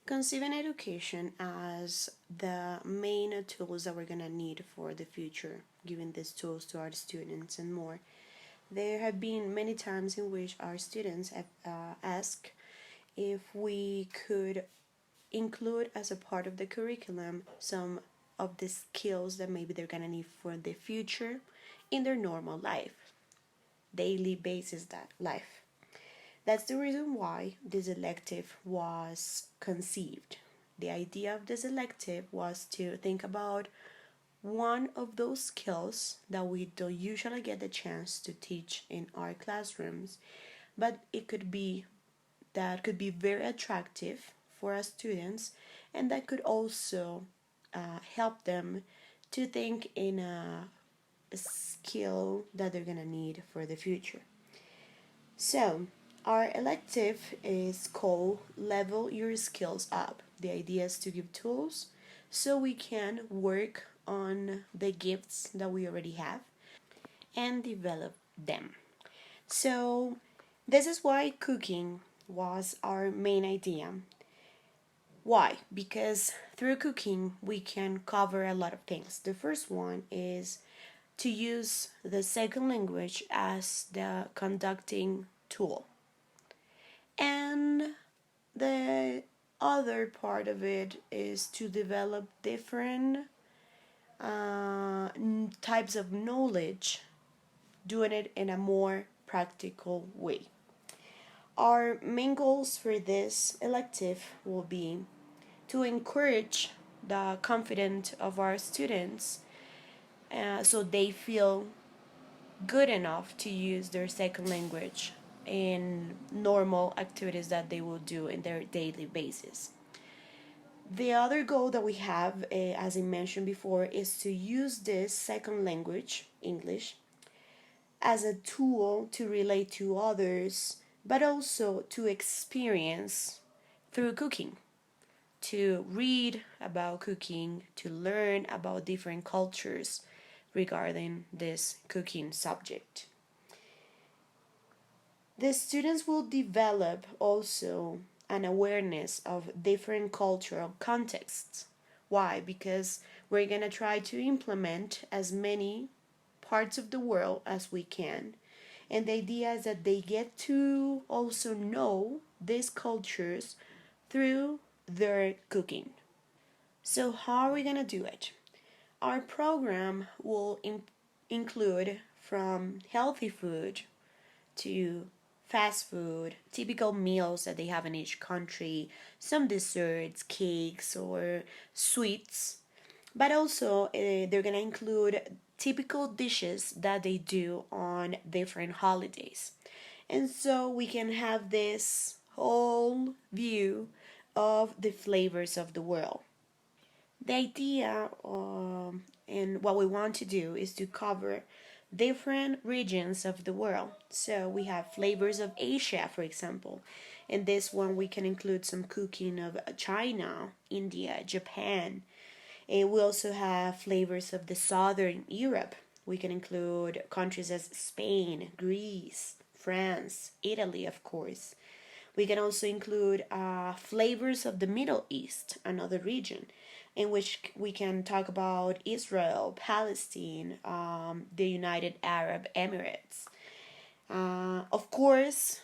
Conceiving education as the main tools that we're going to need for the future, giving these tools to our students and more. There have been many times in which our students have asked if we could include as a part of the curriculum some of the skills that maybe they're going to need for the future in their normal life, daily basis that life. That's the reason why this elective was conceived. The idea of this elective was to think about one of those skills that we don't usually get the chance to teach in our classrooms, but it could be very attractive for our students, and that could also help them to think in a skill that they're gonna need for the future. So, our elective is called Level Your Skills Up. The idea is to give tools so we can work on the gifts that we already have and develop them. So, this is why cooking was our main idea. Why? Because through cooking we can cover a lot of things. The first one is to use the second language as the conducting tool. And the other part of it is to develop different types of knowledge, doing it in a more practical way. Our main goals for this elective will be to encourage the confidence of our students so they feel good enough to use their second language in normal activities that they will do in their daily basis. The other goal that we have, as I mentioned before, is to use this second language, English, as a tool to relate to others, but also to experience through cooking, to read about cooking, to learn about different cultures regarding this cooking subject. The students will develop also an awareness of different cultural contexts. Why? Because we're going to try to implement as many parts of the world as we can. And the idea is that they get to also know these cultures through their cooking. So, how are we going to do it? Our program will include from healthy food to fast food, typical meals that they have in each country, some desserts, cakes, or sweets. But also, they're going to include typical dishes that they do on different holidays. And so we can have this whole view of the flavors of the world. The idea and what we want to do is to cover different regions of the world. So we have flavors of Asia, for example. In this one, we can include some cooking of China, India, Japan. And we also have flavors of the southern Europe. We can include countries as Spain, Greece, France, Italy, of course. We can also include flavors of the Middle East, another region, in which we can talk about Israel, Palestine, the United Arab Emirates. Of course,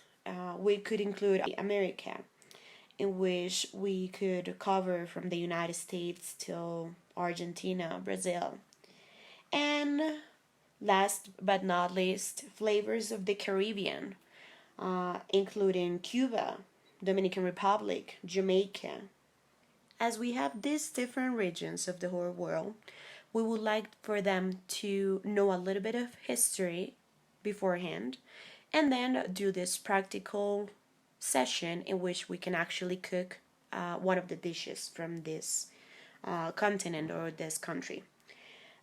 we could include America, in which we could cover from the United States till Argentina, Brazil. And last but not least, flavors of the Caribbean, including Cuba, Dominican Republic, Jamaica. As we have these different regions of the whole world, we would like for them to know a little bit of history beforehand and then do this practical session in which we can actually cook one of the dishes from this continent or this country.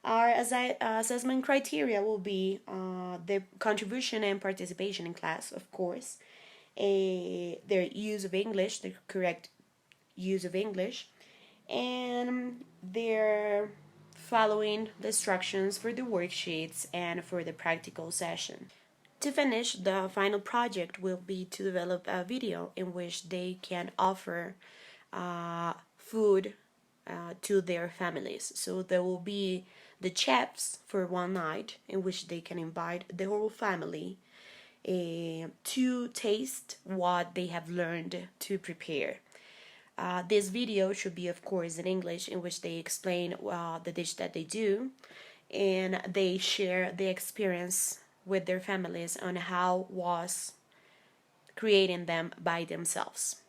Our assessment criteria will be the contribution and participation in class, of course, their use of English, the correct use of English, and their following the instructions for the worksheets and for the practical session. To finish, the final project will be to develop a video in which they can offer food to their families. So there will be the chefs for one night in which they can invite the whole family to taste what they have learned to prepare. This video should be, of course, in English, in which they explain the dish that they do, and they share the experience with their families on how was creating them by themselves.